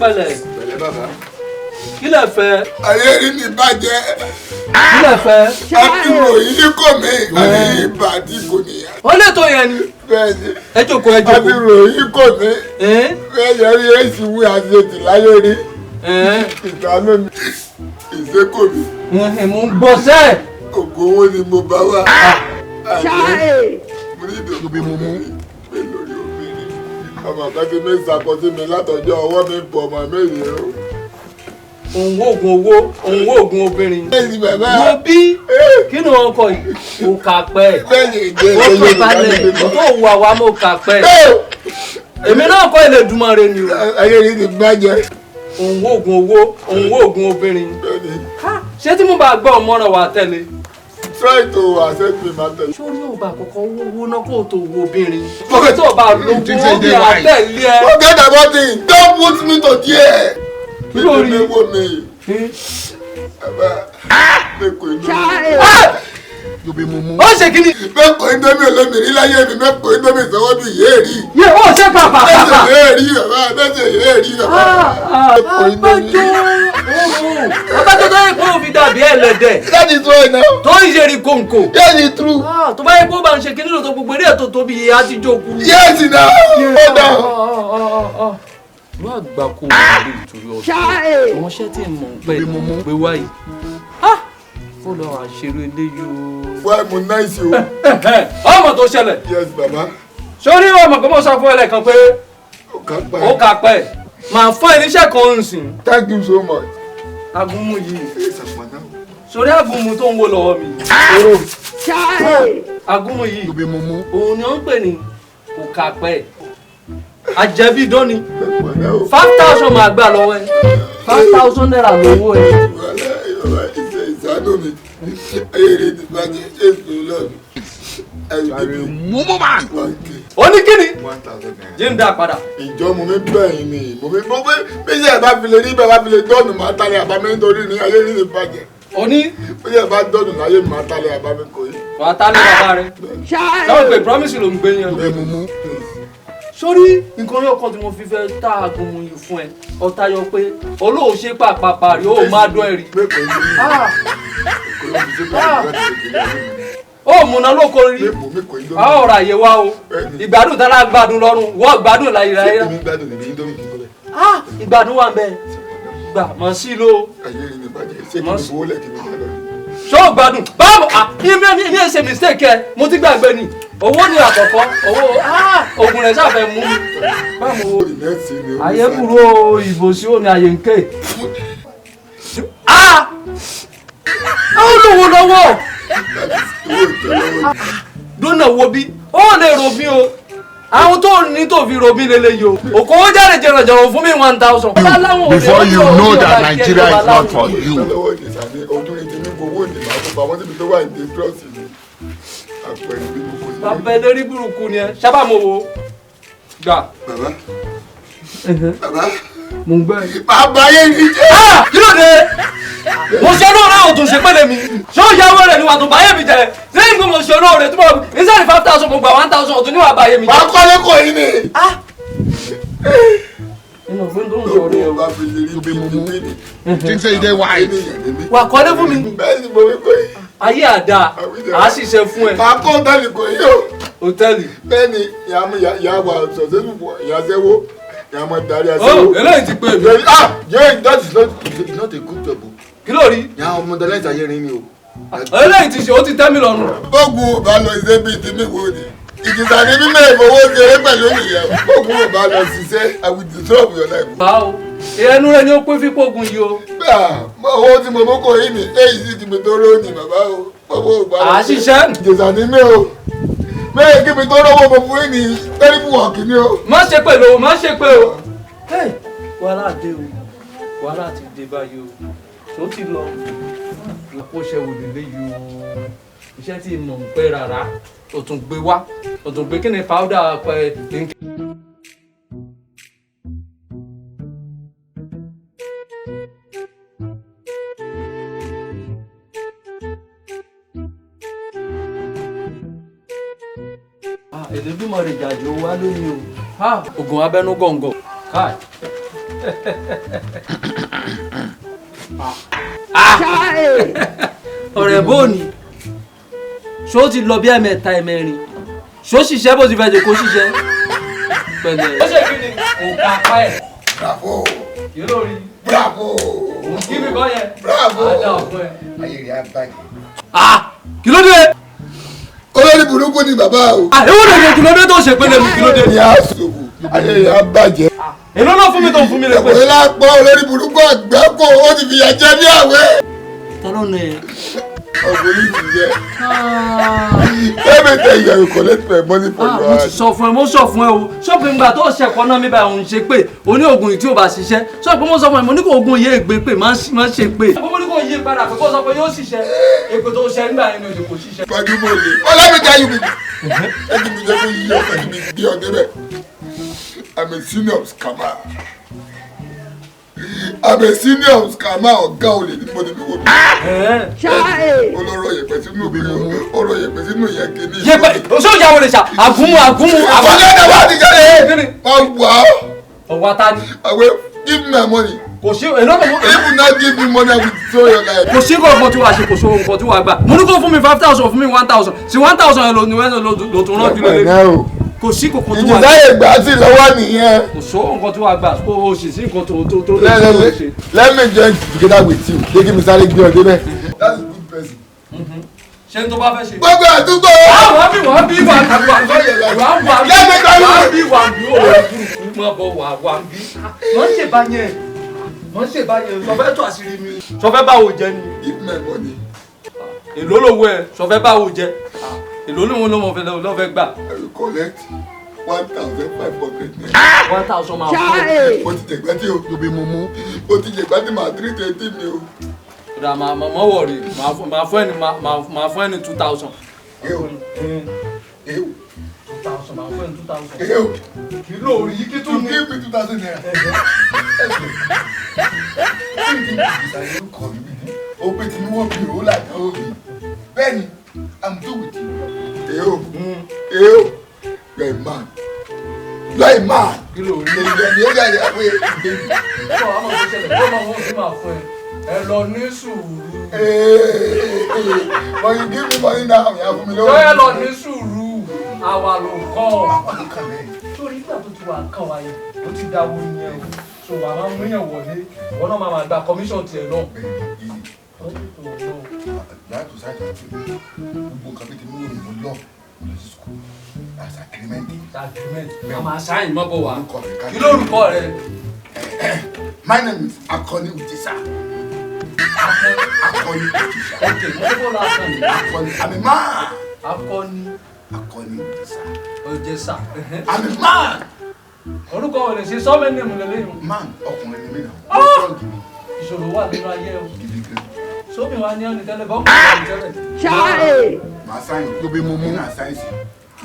Bẹ̀lẹ̀ bàbá. Kí lẹ fẹ́? Ayé rí mi bàjẹ́. Kí lẹ fẹ́? Àbúrò yìí kò mí. Ayé ìbàdí kò níyà. Ó lè tó yẹn ni. Bẹ́ẹ̀ni. Ẹ jókòó ẹ jókòó. Àbúrò yìí kò mí. Bẹ́ẹ̀ yẹ rí èsì wí àti ètì láyé rí. Ìdáná mi. Ìṣekò mi. Mo ń gbọ́ sẹ́. Ògo owó ni mo bá wà. Mo ní ìdòwò bí mo mú. Pé lórí obìnrin. Ọmọ kan ti mi ṣàkóso mi látọjọ́ ọwọ́ mi bọ̀ ọmọ mẹ́rin o. Òun oògùn owó, òun oògùn obìnrin. Bẹ́ẹ̀ni bàbá. Mo bí kí ni wọn kọ yìí? Mo kà pẹ́. Bẹ́ẹ̀ni ìgbé Ó tó balẹ̀, tó wà wá mo kà pẹ́. Èmi náà kọ́ ilé Èdùmàrè ni o. Ayé rí mi bàjẹ́. Òun oògùn owó, òun oògùn obìnrin. Ṣé tí mo bá gbọ́ ọmọràn wa tẹ́lẹ̀? Try to accept me matter. Ṣé o ní òbá àkọ́kọ́ owó náà kó o tó wo obìnrin? Ṣé tó o bá lówó ó bí àtẹ̀lé ẹ? Forget about it. Don't put me to there. Lórí. Mi wo mi. Bàbá mi kò inú mi. Yobi mo mú. Ó ṣe kí ni? Mẹ́kọ̀ọ́ indomie olómìnirí láyé mi, mẹ́kọ̀ọ́ indomie sọ́wọ́ bí yéèrí. Yé ó ṣe pàpà. Bẹ́sẹ̀ yéèrí bàbá, bẹ́sẹ̀ yéèrí bàbá. Mẹ́kọ̀ọ́ indomie. Abájọ́ tó yẹ kó o fi dàbí ẹlẹ́dẹ̀. That is why now. Tó ń ṣe rí kòǹkò. That is true. Tó bá yẹ kó bá ń ṣe kíní lòtò gbogbo eré ètò tóbi yìí á ti jókòó. Yes now. Hold on. Ìlú àgbà kò wọlé ìtòrí ọ̀sẹ̀. Àwọn iṣẹ́ tí mò ń pẹ́ gbé wáyé. Ó lọ àṣírí eléyìí o. Why mo nice o? Ọmọ tó ṣẹlẹ̀. Yes baba. Sórí ọmọ kan mọ̀ sọ fún ẹlẹ́kan pé ó kà pẹ́. Màá fún irinṣẹ́ kan ń sìn. Thank you so much. Agunmu yìí. Sórí agunmu tó ń wò lọ́wọ́ mi. Agunmu yìí. Òun ni ó ń pè ní kò kà pẹ́. Àjẹbí dọ́ni. 5,000 máa gbà lọ́wọ́ ẹ. 5,000 naira lówó ẹ. Ìsánú mi, ayé ti bàjẹ́, èso lọ́ọ̀nù. Ó ní kíni? Jí ń dá padà. Ìjọ mo mi bẹ̀yìn ni, mo mi bí ṣe bá fi lè rí bẹ́ẹ̀ bá fi lè dọ́ọ̀nù máa tálẹ̀ àbámẹ́ nítorí ní ayé rí ni bàjẹ́. Ó ní? Bí ṣe bá dọ́ọ̀nù láyé máa tálẹ̀ àbámẹ́ kò yí. Wà á tálẹ̀ bàbá rẹ̀. Sáwọn pé promise ló ń gbé yẹn. Bẹ́ẹ̀ mo mú. Sórí nǹkan orí ọkàn tí mo fi fẹ́ tá agunmu yìí fún ẹ ọ̀tá yọ pé olóòṣè pàpàpà rí ó máa dún ẹ̀rí. Ó múná lóko rí a ó ra àyè wa o ìgbádùn tá a gbádùn lọ́rùn wọ́n gbádùn láyé ráyé rá. Ìgbádùn wà ń bẹ gbà mọ̀ sí ló. Ṣó gbádùn báwo ní ẹsẹ̀ mistake ẹ mo ti gbàgbé ni owó ni àkọ́kọ́ owó oògùn rẹ̀ sáfẹ́ mú báwo ayé kúrò ìbò sí òní ayé ń ké ó lówó lọ́wọ́ dúnà wo bí ó lè ro bí o àwọn tó ní tó fi ro bí lélẹ́yìí o òkòwò jáde jẹrọjẹrọ fún mi 1,000. Before you know that Nigeria is not for you. Bàbá eléré burúkú ni ẹ sábà mo wo gbà. Bàbá. Bàbá. Mo ń gbẹ. Bàbá yẹn ní jẹ́. Kí ló dé? Mo ṣe olóore o tún ṣe pẹ́lẹ́ mi. Ṣé ó yàwó rẹ̀ ni wà tó báyé mi jẹ? Lẹ́yìn pé mo ṣe olóore tó bọ̀ nísàlẹ̀ 5,000 mo gbà 1,000 ọ̀tún níwà báyé mi jẹ. Wà á kọ́lé kò yín ni. Inú òfin tó ń sọ orí o. Think say you dey wise. Wà kọ́lé fún mi. Bẹ́ẹ̀ ni mo wí pé. Ayé àdá, àá sì ṣe fún ẹ. Màá kọ́ hòtẹ́ẹ̀lì kò yí o. Hòtẹ́ẹ̀lì. Bẹ́ẹ̀ ni ìyá wa sọ̀tẹ́ nùpọ̀ ìyá sẹ́wó ìyá máa darí aṣẹ́wó. Eléyìí ti pè mí. Yẹ́n that is not a good job o. Kí ló rí? Ìyá ọmọdé láìsí ayé rin ni o. Eléyìí ti ṣe ó ti tẹ́ mi lọ́rùn. Bọ́ọ̀gù ò bá lọ ṣiṣẹ́ bíi ti mí wo ni. Ìjìnlẹ̀ ní mímọ́ ìfowó ṣeré pẹ̀lú ìyẹn. Bọ́ọ̀gù ò bá lọ ṣiṣẹ́ I will disturb your life. Báwo? Ẹnu rẹ ni ó pé fípògùn yìí o. Bẹ́ẹ̀ owó tí mo mú kò yí ni èyí sì ti mi tó rọ́ ni bàbá o. Àṣìṣe. Ìjìnlẹ̀ ní mí o. Mẹ́rin kí mi tó rọ́wọ́ mo fún yín ní tẹ́lifù wọ̀kì ni o. Má ṣe pé lo, má ṣe pé o. Wàhálà dé o, wàhálà ti dé báyìí o. Tó ti lọ. Àkóṣe wò lè léyìí o. Iṣẹ́ tí mò ń pẹ́ rárá. O tún gbé wá. O tún gbé kí ni powder pẹ́. èdè bímọ rẹ̀ jàjò wá lónìí o. Ògùn abẹ́nú gọ̀ǹgọ̀. Káì. Ọ̀rẹ́ bóòní. Ṣó ti lọ bí ẹ̀mẹ́ta ẹ̀mẹ́rin. Ṣó ṣiṣẹ́ bó ti fẹ́ jẹ́ kó ṣiṣẹ́. Pẹ̀lẹ́. Ó ṣe kí ni? Kò kápá ẹ̀. Bravo. Yóò lórí. Bravo. Kí mi kọ́ yẹn? Bravo. Àdá ọ̀fun ẹ̀. Ayé rẹ̀ á bàjẹ́. Kí ló dé? Olórí burúkú ni bàbá o. Ewu lè kí ló dé tó ṣe pé lèmi kí ló dé? Ní àṣòwò, ayé rẹ̀ á bàjẹ́. Èló náà fún mi tó ń fún mi lè pè. Ẹ̀kọ́ ilá pọ̀ olórí burúkú àgbẹ̀kọ̀ ó ti fìyà jẹ ní àwẹ̀. Tọ́lọ́ nà ẹ̀. Ọ̀gbìn yìí ti yẹ. Every day you collect my money for your Mo ti sọ fún ẹ, mo sọ fún ẹ o. Ṣọ́ọ̀bù ìgbà tó ṣẹ̀kọ́ náà mi báyìí òun ṣe pé o ní oògùn tí ò bá ṣiṣẹ́. Ṣọ́ọ̀bù mo sọ fún ẹ, mo ní kó oògùn yé ègbé pé máa ṣe pé. Mo ní kó yí padà pé kó sọ pé yóò ṣiṣẹ́. Èpè tó ṣẹ nígbà yẹn ni òde kò ṣiṣẹ́. Fọdúmọ̀ lè. Ọlọ́mìjà yìí mi. Ẹni mi jẹ́ kó yí ọ̀fẹ́ mi bí ọdẹ bẹ́ẹ̀. I'm a senior scammer. I'm a senior scammer ọ̀gá olè ní mọ́tò mi wò mí. Olóró yẹ̀pẹ̀ sínú mi o, oró yẹ̀pẹ̀ sínú yẹn kìíní. Yẹ̀pẹ̀ oṣù ìyàwó rẹ̀ ṣá, àgúnmu. Àbọ̀dé ẹ̀dá wà ní jáde. Wọ́n wà ó. Ọ̀wá ta ni? Àwẹ̀ give me my money. Kò sí èló tó mú. If you not give me money, I will throw your life. Kò sí nǹkan tí wàá ṣe, kò sí nǹkan tí wàá gbà. Mo ní kó fún mi 5,000 fún mi 1,000. Sí 1,000 yẹn ló tún rán jùlọ lé. Kò sí kòkó tí wàá gbà. Ìjìsáyè gbà sí lọ́wọ́ nìyẹn. Kò sí nǹkan tí wàá gbà. Kò sì sí nǹkan tó ṣe. Let me join together with you. Jẹ́ kí mi sáré gbé ọ débẹ̀. That's a good person. Ṣé n tó bá fẹ́ ṣe? Gbogbo àdúgbò. Wàá bí òòrùn burúkú mọ̀ bọ̀ wà bí. Wọ́n ṣe bá yẹn. Sọfẹ́ tó àṣírí mi. Sọfẹ́ báwo jẹ ni? Give me money. Èló lówó ẹ, sọfẹ́ báwo jẹ? Èló lóhun ló mọ̀ fẹ́ gbà. I will collect 1,500 naira. 1,000 máa fún ẹ. Mo ti jẹ̀gbẹ́ tí o. Yobi mumu. Mo ti jẹ̀gbẹ́ tí màá 330 mi o. Ra máa wọ̀rì, máa fún ẹni 2,000. Ew. 2,000 máa fún ẹni 2,000. Ew. Kí ló rí kí To give me 2,000 naira. O pe ti mi wọ́n bí o láti o bí. Bẹ́ẹ̀ni, I'm due with you. Ew. You're a man. You're a man. Kí ló rí? Èyí ni ó yà yà pé. Ṣé wàá máa ṣẹlẹ̀? Ṣé wọ́n fi máa fún ẹ? Ẹ lọ ní sùúrù. But you give me money now, you have me. Ṣé ẹ lọ ní sùúrù? Àwa ló kọ́. Sórí ìgbà tó ti wà kàn wáyé, ó ti dáwọ́ yẹn o. So wàá máa mú yẹn wọlé, ìwọ náà máa gba commission tiẹ̀ náà. Láti ṣáàtì àti gbogbo nǹkan bí ti mú òyìnbó lọ sí school as agreement. A máa ṣáàyìn mọ́ bọ̀ wá. Kí lórúkọ rẹ? My name is Akoni Utisa. Akoni Utisa. Okay, mo ní bọ́ọ̀lù akọni. Akoni, I'm a man. Akọni. Akoni Utisa. Ojesa. I'm a man. Orúkọ wo lè ṣe sọ́mẹ́ni mu lélẹ́yìn? Man, ọkùnrin ni mí náà. Ìṣòro wà nínú ayé o. Gidi gan. Sómi wa ní ọ́nì tẹ́lẹ̀ bọ́ọ̀kù ní tẹ́lẹ̀. Màá sáyìn. Yobi mumu. Nínú àsáyìnsì,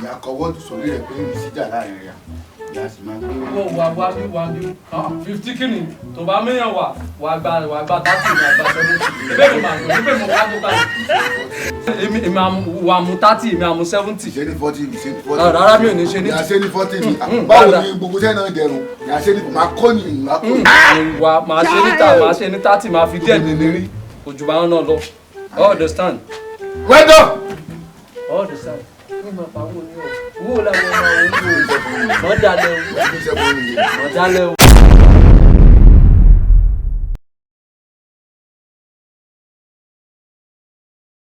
ìyá kọ́wọ́ sórí rẹ̀ pé ní síjà láàrin rẹ̀. Ìyá sì máa ń gbé. Wọ́n wà bí 50 kìíní tó bá míyàn wà gba 30 wà gba 70. Ebe mi máa gbé ebe mo ká tó ká. Èmi wà mú 30 èmi àmú 70. Ṣé ní 40 ní ṣe ní 40? Rárá mi ò ní ṣe ní. Ìyá ṣe ní 40 ní. Báwo ni gbogbo sẹ́yìn náà dẹrùn? Ìyá ṣe ní máa kọ́ ni ìyá kọ́ ni. Máa ṣe ní 30 máa fi díẹ̀ nílérí. Kò jù báwọn náà lọ. All understand? Well done. All understand? Ní ma pa owó ní ọ̀. Owó làwọn ọmọ òun lò. Mọ̀ dálẹ̀ o. Mọ̀ dálẹ̀ o.